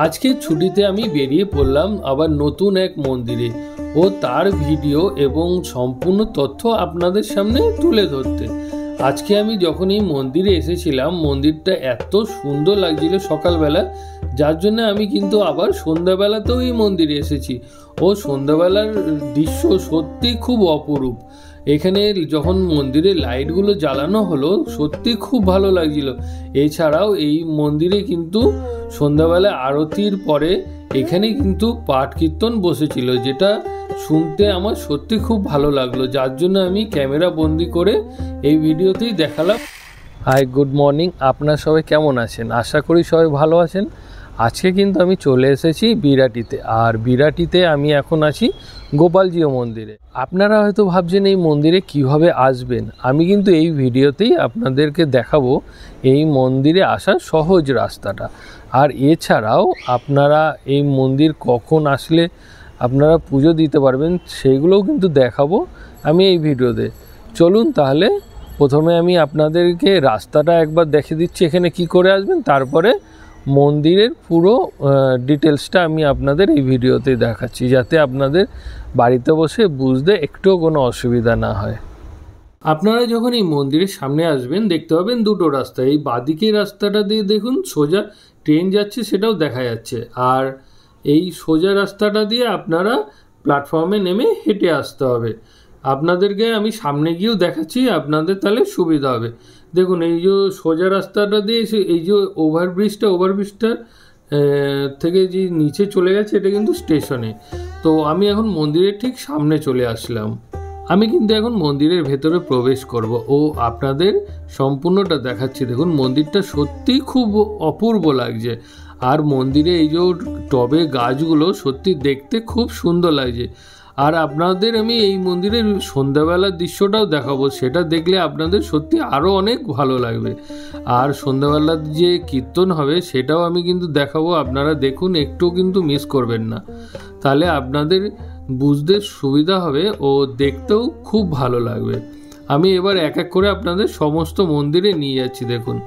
আজকে ছুটিতে আমি বেরিয়ে পড়লাম আবার নতুন এক মন্দিরে ও তার ভিডিও এবং সম্পূর্ণ তথ্য আপনাদের সামনে তুলে ধরতে। আজকে আমি যখন এই মন্দিরে এসেছিলাম, মন্দিরটা এত সুন্দর লাগছিল সকালবেলা, যার জন্য আমি কিন্তু আবার সন্ধ্যাবেলাতেও এই মন্দিরে এসেছি। ও সন্ধ্যাবেলার দৃশ্য সত্যি খুব অপরূপ। এখানে যখন মন্দিরে লাইটগুলো জ্বালানো হলো সত্যি খুব ভালো লাগছিল। এছাড়াও এই মন্দিরে কিন্তু সন্ধ্যাবেলা আরতির পরে এখানে কিন্তু পাঠ কীর্তন বসেছিল, যেটা শুনতে আমার সত্যি খুব ভালো লাগলো, যার জন্য আমি ক্যামেরা বন্দি করে এই ভিডিওতেই দেখালাম। Hi, good morning. আপনারা সবাই কেমন আছেন? আশা করি সবাই ভালো আছেন। আজকে কিন্তু আমি চলে এসেছি বিরাটিতে, আর বিরাটিতে আমি এখন আছি গোপালজিও মন্দিরে। আপনারা হয়তো ভাবছেন এই মন্দিরে কিভাবে আসবেন। আমি কিন্তু এই ভিডিওতেই আপনাদেরকে দেখাবো এই মন্দিরে আসার সহজ রাস্তাটা, আর এছাড়াও আপনারা এই মন্দির কখন আসলে আপনারা পুজো দিতে পারবেন সেইগুলোও কিন্তু দেখাবো আমি এই ভিডিওতে। চলুন তাহলে প্রথমে আমি আপনাদেরকে রাস্তাটা একবার দেখিয়ে দিচ্ছি এখানে কি করে আসবেন, তারপরে মন্দিরের পুরো ডিটেলসটা আমি আপনাদের এই ভিডিওতে দেখাচ্ছি, যাতে আপনাদের বাড়িতে বসে বুঝতে একটুও কোনো অসুবিধা না হয়। আপনারা যখন এই মন্দিরের সামনে আসবেন দেখতে পাবেন দুটো রাস্তা। এই বাঁদিকের রাস্তাটা দিয়ে দেখুন সোজা ট্রেন যাচ্ছে, সেটাও দেখা যাচ্ছে। আর এই সোজা রাস্তাটা দিয়ে আপনারা প্ল্যাটফর্মে নেমে হেঁটে আসতে হবে। আপনাদেরকে আমি সামনে গিয়েও দেখাচ্ছি, আপনাদের তাহলে সুবিধা হবে। দেখুন এই যে সোজা রাস্তাটা দিয়ে এই যে ওভারব্রিজটা থেকে যে নিচে চলে গেছে, এটা কিন্তু স্টেশনে। তো আমি এখন মন্দিরের ঠিক সামনে চলে আসলাম। আমি কিন্তু এখন মন্দিরের ভেতরে প্রবেশ করব ও আপনাদের সম্পূর্ণটা দেখাচ্ছি। দেখুন মন্দিরটা সত্যিই খুব অপূর্ব লাগছে, আর মন্দিরে এই যে টবে গাছগুলো সত্যি দেখতে খুব সুন্দর লাগছে। আর আপনাদের আমি এই মন্দিরের সন্ধ্যাবেলার দৃশ্যটাও দেখাবো, সেটা দেখলে আপনাদের সত্যি আরও অনেক ভালো লাগবে। আর সন্ধ্যাবেলার যে কীর্তন হবে সেটাও আমি কিন্তু দেখাবো, আপনারা দেখুন, একটু কিন্তু মিস করবেন না, তাহলে আপনাদের বুঝতে সুবিধা হবে ও দেখতেও খুব ভালো লাগবে। আমি এবার এক এক করে আপনাদের সমস্ত মন্দিরে নিয়ে যাচ্ছি দেখুন।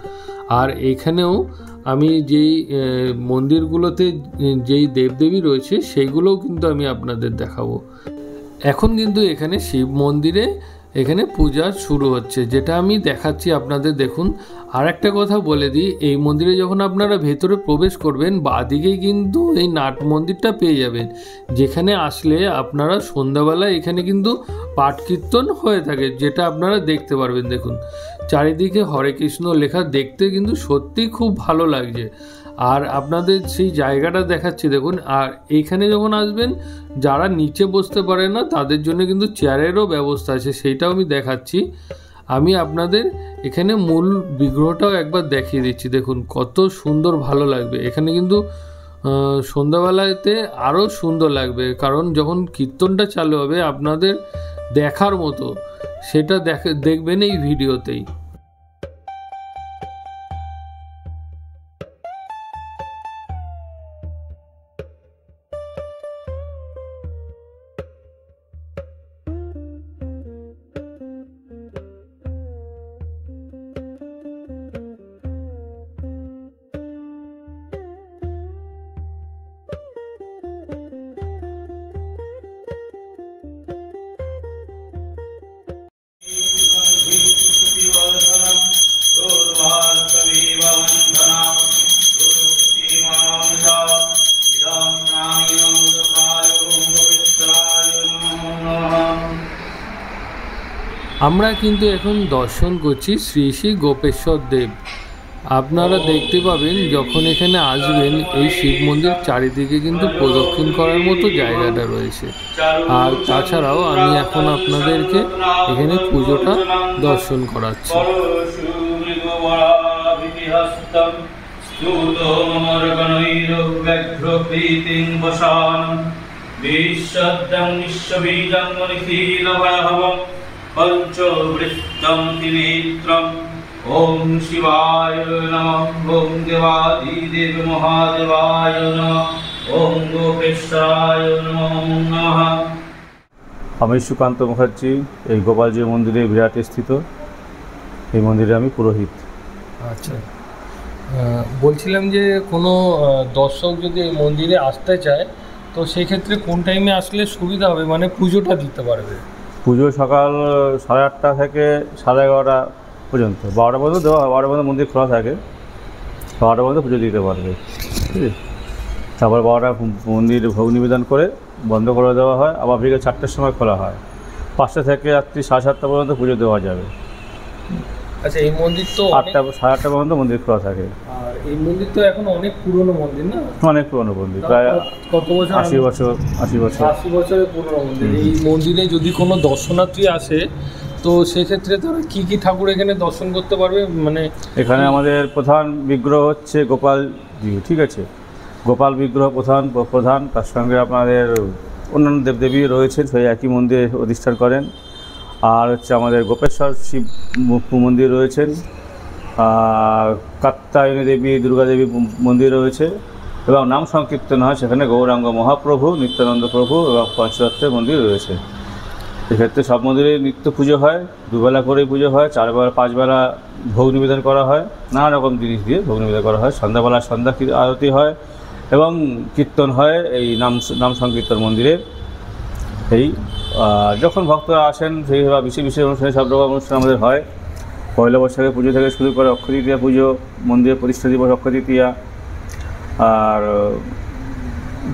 আর এখানেও আমি যেই মন্দিরগুলোতে যেই দেবদেবী রয়েছে সেইগুলোও কিন্তু আমি আপনাদের দেখাবো। এখন কিন্তু এখানে শিব মন্দিরে এখানে পূজা শুরু হচ্ছে, যেটা আমি দেখাচ্ছি আপনাদের। দেখুন আর একটা কথা বলে দিই, এই মন্দিরে যখন আপনারা ভেতরে প্রবেশ করবেন বাঁদিকেই কিন্তু এই নাট মন্দিরটা পেয়ে যাবেন, যেখানে আসলে আপনারা সন্ধ্যাবেলা এখানে কিন্তু পাঠ কীর্তন হয়ে থাকে, যেটা আপনারা দেখতে পারবেন। দেখুন চারিদিকে হরে কৃষ্ণ লেখা, দেখতে কিন্তু সত্যি খুব ভালো লাগছে। আর আপনাদের সেই জায়গাটা দেখাচ্ছি দেখুন। আর এইখানে যখন আসবেন যারা নিচে বসতে পারে না তাদের জন্য কিন্তু চেয়ারেরও ব্যবস্থা আছে, সেইটাও আমি দেখাচ্ছি। আমি আপনাদের এখানে মূল বিগ্রহটাও একবার দেখিয়ে দিচ্ছি। দেখুন কত সুন্দর ভালো লাগবে। এখানে কিন্তু সন্ধ্যাবেলাতে আরও সুন্দর লাগবে, কারণ যখন কীর্তনটা চালু হবে আপনাদের দেখার মতো, সেটা দেখবেন এই ভিডিওতেই। আমরা কিন্তু এখন দর্শন করছি শ্রী শ্রী গোপেশ্বর দেব। আপনারা দেখতে পাবেন যখন এখানে আসবেন এই শিব মন্দির চারিদিকে কিন্তু প্রদক্ষিণ করার মতো জায়গাটা রয়েছে। আর তাছাড়াও আমি এখন আপনাদেরকে এখানে পুজোটা দর্শন করাচ্ছি। পঞ্চবৃত্তম ত্রিনেত্রম ওম শিবায় নমঃ। ওম দেবাদিদেব মহাদেবায় নমঃ। ওম গোপেশ্বরায় নমঃ। আমি সুকান্ত মুখার্জি, এই গোপালজি মন্দিরে বিরাটে স্থিত এই মন্দিরে আমি পুরোহিত। আচ্ছা, বলছিলাম যে কোনো দর্শক যদি এই মন্দিরে আসতে চায় তো সেই ক্ষেত্রে কোন টাইমে আসলে সুবিধা হবে, মানে পুজোটা দিতে পারবে? পুজো সকাল 8:30 থেকে 11:30 পর্যন্ত, 12টা পর্যন্ত দেওয়া হয়। 12টা পর্যন্ত মন্দির খোলা থাকে, 12টা পর্যন্ত পুজো দিতে পারবে। ঠিক আছে, তারপর 12টা মন্দির ভোগ নিবেদন করে বন্ধ করে দেওয়া হয়, আবার বিকেল 4টার সময় খোলা হয়। 5টা থেকে রাত্রি 7:30 পর্যন্ত পুজো দেওয়া যাবে। আচ্ছা, এই মন্দির তো 8টা 8:30 পর্যন্ত মন্দির খোলা থাকে। আর এই মন্দির তো এখন অনেক পুরনো মন্দির না? অনেক পুরনো মন্দির, প্রায় কত বছর? 80 বছর। 80 বছরের পুরনো মন্দির। এই মন্দিরে যদি কোনো দর্শনার্থী আসে তো সেক্ষেত্রে তারা কি কি ঠাকুর এখানে দর্শন করতে পারবে? মানে এখানে আমাদের প্রধান বিগ্রহ হচ্ছে গোপালজি। ঠিক আছে, গোপাল বিগ্রহ প্রধান, তার সঙ্গে আপনাদের অন্যান্য দেবদেবী রয়েছেন, সেই একই মন্দিরে অধিষ্ঠান করেন। আর হচ্ছে আমাদের গোপেশ্বর শিব মন্দির রয়েছেন, কাত্যায়নী দেবী, দুর্গা দেবী মন্দির রয়েছে, এবং নাম সংকীর্তন হয় সেখানে গৌরাঙ্গ মহাপ্রভু, নিত্যানন্দ প্রভু এবং পঞ্চরত্নের মন্দির রয়েছে। এক্ষেত্রে সব মন্দিরে নিত্য পুজো হয়, দুবেলা করেই পুজো হয়, 4 বেলা 5 বেলা ভোগ নিবেদন করা হয়, নানা রকম জিনিস দিয়ে ভোগ নিবেদন করা হয়। সন্ধ্যাবেলা সন্ধ্যা আরতি হয় এবং কীর্তন হয় এই নাম সংকীর্তন মন্দিরে। এই যখন ভক্তরা আসেন সেই বিশেষ বিশেষ অনুষ্ঠানে সব রকম অনুষ্ঠান আমাদের হয়। পয়লা বৈশাখের পুজো থেকে শুরু করে অক্ষয় তৃতীয়া পুজো, মন্দিরের প্রতিষ্ঠা দিবস অক্ষয় তৃতীয়া, আর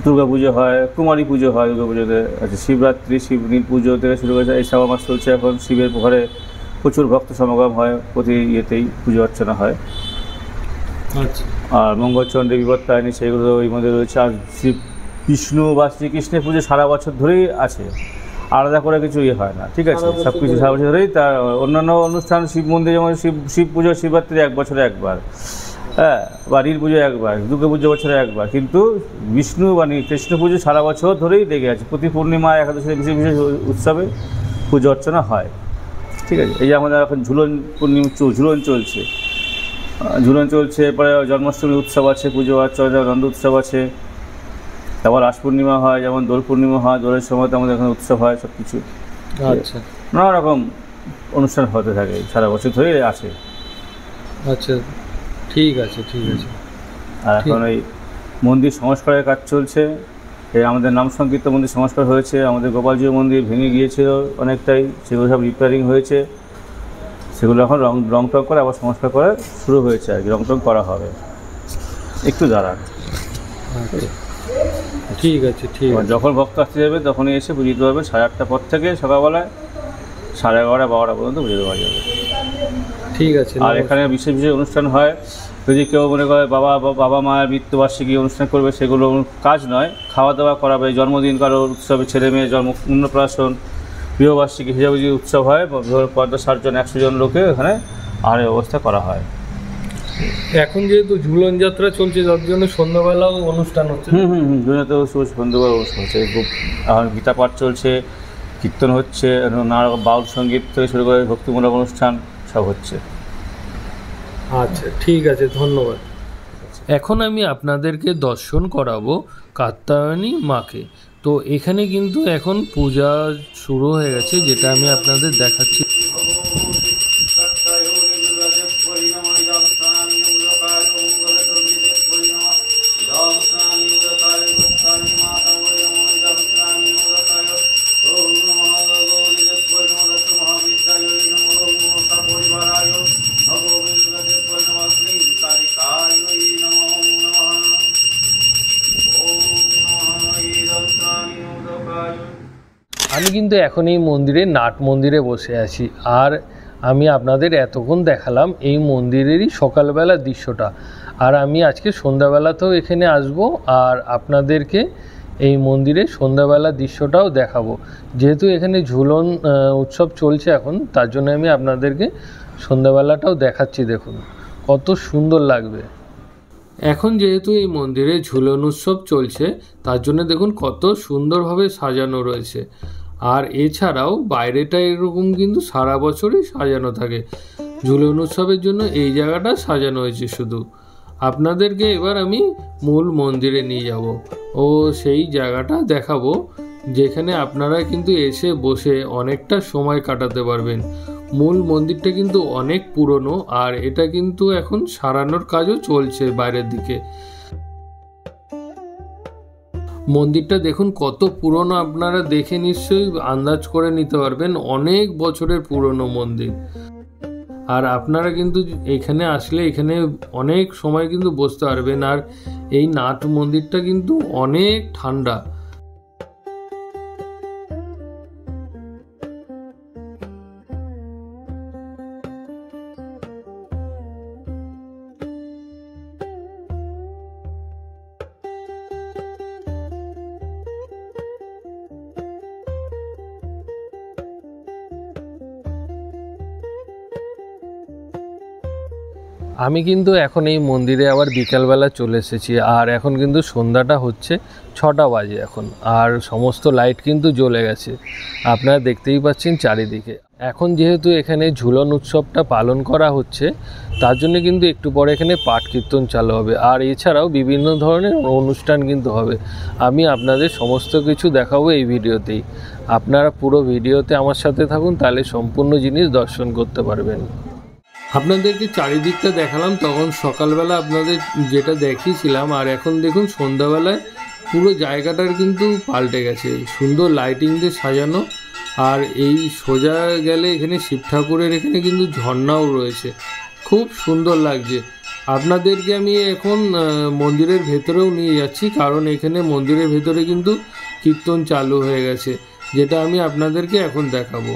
দুর্গা পুজো হয়, কুমারী পুজো হয় দুর্গা পুজোতে। আচ্ছা, শিবরাত্রি, শিবনীল পুজো থেকে শুরু করেছে। এই শ্রাবণ মাস চলছে এখন, শিবের ঘরে প্রচুর ভক্ত সমাগম হয়, প্রতি ইয়েতেই পুজো অর্চনা হয়। আচ্ছা, আর মঙ্গলচন্ডী বিপত্তায়নী সেইগুলো ওই মধ্যে রয়েছে। আর বিষ্ণু বা শ্রীকৃষ্ণের পুজো সারা বছর ধরেই আছে, আলাদা করে কিছু ইয়ে হয় না। ঠিক আছে, সব কিছু সারা বছর ধরেই। তার অন্যান্য অনুষ্ঠান শিব মন্দির যেমন শিব পুজো, শিবরাত্রি 1 বছরে 1 বার, হ্যাঁ, বা নীল পুজো 1 বার, দুর্গা পুজো বছরে 1 বার, কিন্তু বিষ্ণু বা কৃষ্ণ পুজো সারা বছর ধরেই লেগে আছে। প্রতি পূর্ণিমা, একাদশী বিশেষ বিশেষ উৎসবে পুজো অর্চনা হয়। ঠিক আছে, এই যে আমাদের এখন ঝুলন চলছে, এরপরে জন্মাষ্টমী উৎসব আছে, পুজো অর্চনা, নন্দ উৎসব আছে। তারপর রাস পূর্ণিমা হয়, যেমন দোল পূর্ণিমা হয়, দোলের সময় তো আমাদের এখানে উৎসব হয়, সব কিছু। আচ্ছা, নানা রকম অনুষ্ঠান হতে থাকে, সারা বছর ধরেই আছে। আচ্ছা, ঠিক আছে। আর এখন এই মন্দির সংস্কারের কাজ চলছে। এই আমাদের নাম সংকীর্তন মন্দির সংস্কার হয়েছে, আমাদের গোপালজি মন্দির ভেঙে গিয়েছিল অনেকটাই, সেগুলো সব রিপেয়ারিং হয়েছে। সেগুলো এখন রং টং করে আবার সংস্কার করে শুরু হয়েছে আর কি, রং টং করা হবে। একটু দাঁড়ান। ঠিক আছে। যখন ভক্ত আসতে যাবে তখনই এসে পুজো দিতে পারবে। 8:30 পর থেকে সকালবেলায় 11:30 12টা পর্যন্ত পুজো দেওয়া যাবে। ঠিক আছে। আর এখানে বিশেষ বিশেষ অনুষ্ঠান হয়, যদি কেউ মনে করে বাবা মায়ের মৃত্যুবার্ষিকী অনুষ্ঠান করবে, সেগুলো কাজ নয়, খাওয়া দাওয়া করাবে। জন্মদিন কারো উৎসবে, ছেলে মেয়ে অন্নপ্রাশন, বিবাহবার্ষিকী হিসাবে যদি উৎসব হয়, 50-60 জন 100 জন লোকে এখানে আহারের ব্যবস্থা করা হয়। এখন যেহেতু ঝুলন যাত্রা চলছে, তার জন্য সন্ধ্যাবেলাও অনুষ্ঠান হচ্ছে। ঝুলন যাত্রা সন্ধ্যাবেলা অনুষ্ঠান হচ্ছে। এখন গীতা পাঠ চলছে, কীর্তন হচ্ছে, নানা রকম বাউল সঙ্গীত থেকে শুরু করে ভক্তিমূলক অনুষ্ঠান সব হচ্ছে। আচ্ছা, ঠিক আছে, ধন্যবাদ। এখন আমি আপনাদেরকে দর্শন করাবো কাত্যায়নী মাকে। তো এখানে কিন্তু এখন পূজা শুরু হয়ে গেছে, যেটা আমি আপনাদের দেখাচ্ছি। আমি কিন্তু এখন এই মন্দিরে নাট মন্দিরে বসে আছি, আর আমি আপনাদের এতক্ষণ দেখালাম এই মন্দিরেরই সকালবেলার দৃশ্যটা। আর আমি আজকে সন্ধ্যাবেলাতেও এখানে আসব আর আপনাদেরকে এই মন্দিরে সন্ধ্যাবেলার দৃশ্যটাও দেখাবো। যেহেতু এখানে ঝুলন উৎসব চলছে এখন, তার জন্য আমি আপনাদেরকে সন্ধ্যাবেলাটাও দেখাচ্ছি। দেখুন কত সুন্দর লাগবে। এখন যেহেতু এই মন্দিরে ঝুলন উৎসব চলছে, তার জন্য দেখুন কত সুন্দরভাবে সাজানো রয়েছে। আর এছাড়াও বাইরেটা এরকম কিন্তু সারা বছরই সাজানো থাকে। ঝুলন উৎসবের জন্য এই জায়গাটা সাজানো হয়েছে শুধু। আপনাদেরকে এবার আমি মূল মন্দিরে নিয়ে যাব ও সেই জায়গাটা দেখাবো, যেখানে আপনারা কিন্তু এসে বসে অনেকটা সময় কাটাতে পারবেন। মূল মন্দিরটা কিন্তু অনেক পুরনো, আর এটা কিন্তু এখন সারানোর কাজও চলছে বাইরের দিকে। মন্দিরটা দেখুন কত পুরনো, আপনারা দেখে নিশ্চয়ই আন্দাজ করে নিতে পারবেন, অনেক বছরের পুরনো মন্দির। আর আপনারা কিন্তু এখানে আসলে এখানে অনেক সময় কিন্তু বসতে পারবেন। আর এই নাট মন্দিরটা কিন্তু অনেক ঠান্ডা। আমি কিন্তু এখন এই মন্দিরে আবার বিকালবেলা চলে এসেছি, আর এখন কিন্তু সন্ধ্যাটা হচ্ছে 6টা বাজে এখন, আর সমস্ত লাইট কিন্তু জ্বলে গেছে, আপনারা দেখতেই পাচ্ছেন চারিদিকে। এখন যেহেতু এখানে ঝুলন উৎসবটা পালন করা হচ্ছে, তার জন্য কিন্তু একটু পরে এখানে পাঠ কীর্তন চালু হবে, আর এছাড়াও বিভিন্ন ধরনের অনুষ্ঠান কিন্তু হবে। আমি আপনাদের সমস্ত কিছু দেখাবো এই ভিডিওতেই। আপনারা পুরো ভিডিওতে আমার সাথে থাকুন, তাহলে সম্পূর্ণ জিনিস দর্শন করতে পারবেন। আপনাদেরকে চারিদিকটা দেখালাম তখন সকালবেলা আপনাদের যেটা দেখিয়েছিলাম, আর এখন দেখুন সন্ধ্যাবেলায় পুরো জায়গাটার কিন্তু পাল্টে গেছে, সুন্দর লাইটিং দিয়ে সাজানো। আর এই সোজা গেলে এখানে শিব ঠাকুরের এখানে কিন্তু ঝর্ণাও রয়েছে, খুব সুন্দর লাগছে। আপনাদেরকে আমি এখন মন্দিরের ভেতরেও নিয়ে যাচ্ছি, কারণ এখানে মন্দিরের ভেতরে কিন্তু কীর্তন চালু হয়ে গেছে, যেটা আমি আপনাদেরকে এখন দেখাবো।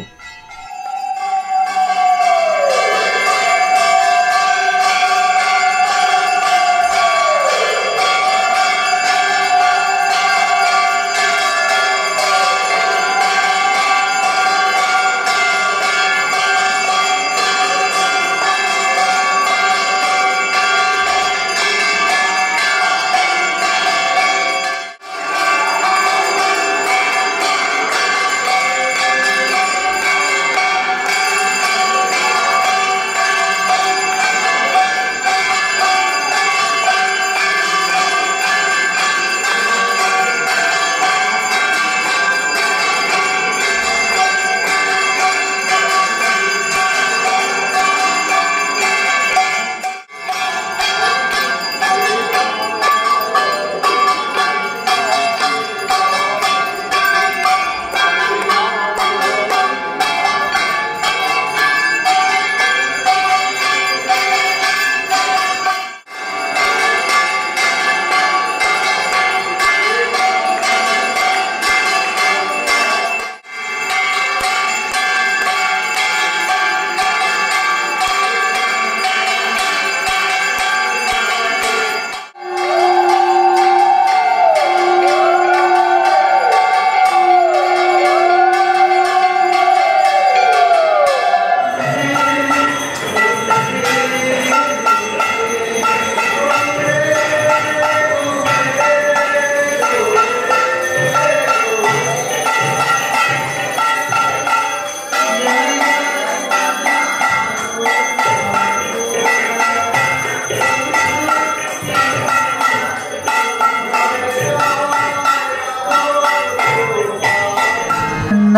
न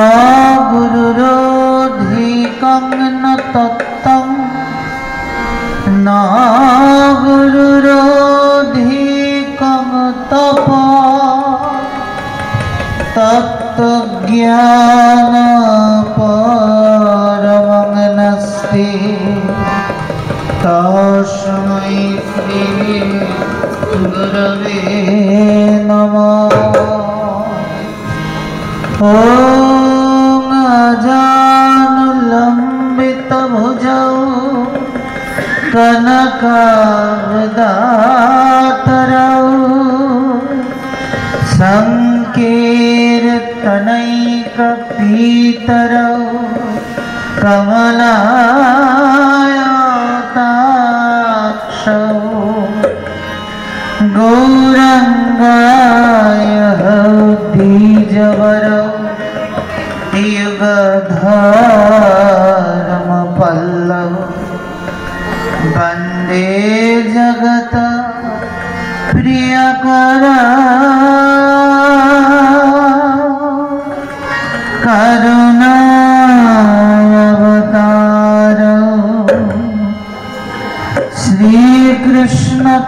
गुरुरोधिकं न तत्तं न गुरुरोधिकं तप तत्त्वज्ञान परमं नस्ति तस्मै श्री गुरवे नमः। ॐ अजानुलम्बितभुजौ कनकावदातरौ संकीर्तनैकपीतरौ कमलायताक्षौ गौरङ्गाय द्विजवरौ युगधर्मपल्लवौ वन्दे जगत प्रियकरौ करुणावतारौ।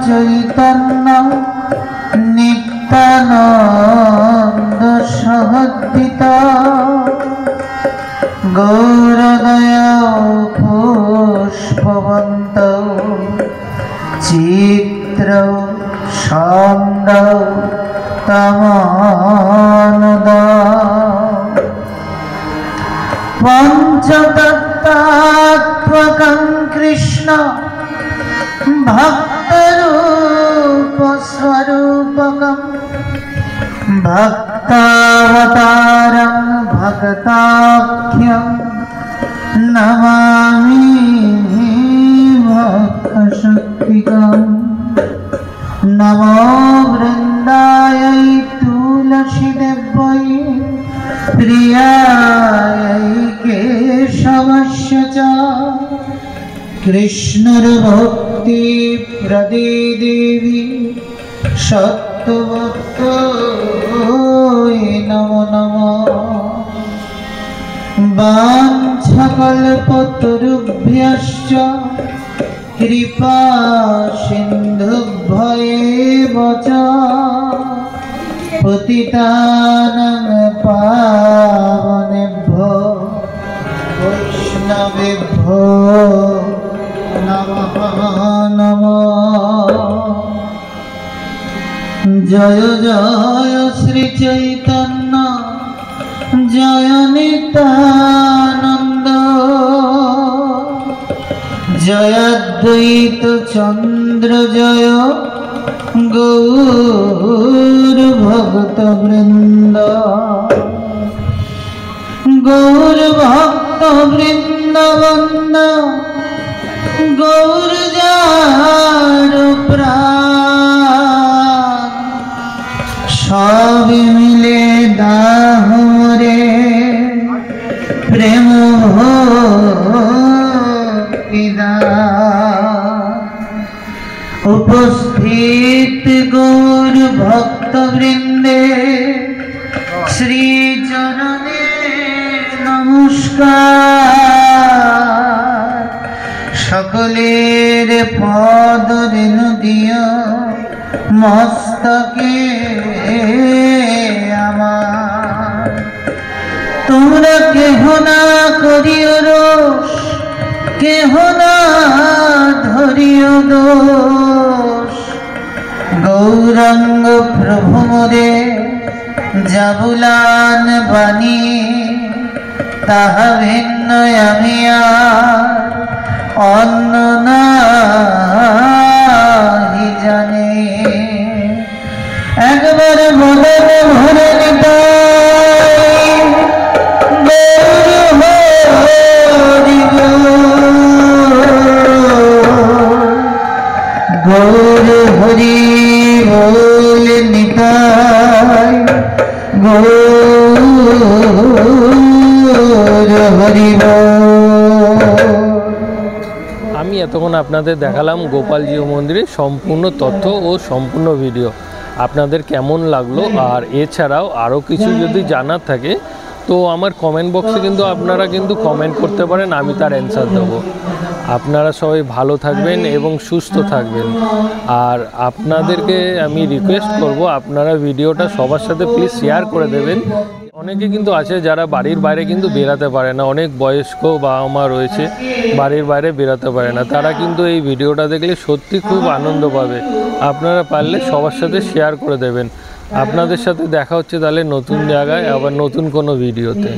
চৈতন্য নিত্যানন্দ সহদ্বিত গৌরদয় পুষ্পবন্ত চিত্র ছন্দ তমানদ পঞ্চতত্ত্বাত্মকং কৃষ্ণ ভক্তরূপস্বরূপকং ভক্তাবতারং ভক্তাখ্যং নমামি ভক্তশক্তিকং নমো বৃন্দায় তুলসীদেব্যৈ প্রিয়ায় কেশবস্য চ কৃষ্ণর ভক্তি প্রদে দেবী সত্যভক্তৈ নমো নমঃ বাঞ্ছাকল্পতরুভ্যশ্চ কৃপা সিন্ধুভ্যেব চ পতিতানাং পাবনেভ্যো বৈষ্ণবেভ্যো নমঃ নমঃ। জয় জয় শ্রী চৈতন্য জয় নিত্যানন্দ জয় অদ্বৈত চন্দ্র জয় গৌর ভক্ত বৃন্দ গৌর ভক্ত বৃন্দাবন্দ গৌর যার প্রাণ সব মিলে দাহ রে প্রেম উপস্থিত গৌর ভক্ত বৃন্দে শ্রী চরণে নমস্কার। সকলের পদ রেণু দিও মস্তকে আমার। তোমরা কেহ না করিও রোষ, কেহ না ধরিও দোষ। গৌরাঙ্গ প্রভু মোরে জাবুলান বাণী, তাহা ভিন্ন আমি আর অন্য নাহি জানি। একবার বলে ভরে নিতাই গৌর হরি বল নিতাই গৌর হরি বল। আমি এতক্ষণ আপনাদের দেখালাম গোপালজিউ মন্দিরের সম্পূর্ণ তথ্য ও সম্পূর্ণ ভিডিও। আপনাদের কেমন লাগলো, আর এছাড়াও আরও কিছু যদি জানার থাকে তো আমার কমেন্ট বক্সে কিন্তু আপনারা কিন্তু কমেন্ট করতে পারেন, আমি তার অ্যান্সার দেবো। আপনারা সবাই ভালো থাকবেন এবং সুস্থ থাকবেন। আর আপনাদেরকে আমি রিকোয়েস্ট করব, আপনারা ভিডিওটা সবার সাথে প্লিজ শেয়ার করে দেবেন। অনেকে কিন্তু আছে যারা বাড়ির বাইরে কিন্তু বেরাতে পারে না, অনেক বয়স্ক বাবা মা রয়েছে বাড়ির বাইরে বেরাতে পারে না, তারা কিন্তু এই ভিডিওটা দেখলে সত্যি খুব আনন্দ পাবে। আপনারা পারলে সবার সাথে শেয়ার করে দেবেন। আপনাদের সাথে দেখা হচ্ছে তাহলে নতুন জায়গায় আবার নতুন কোনো ভিডিওতে।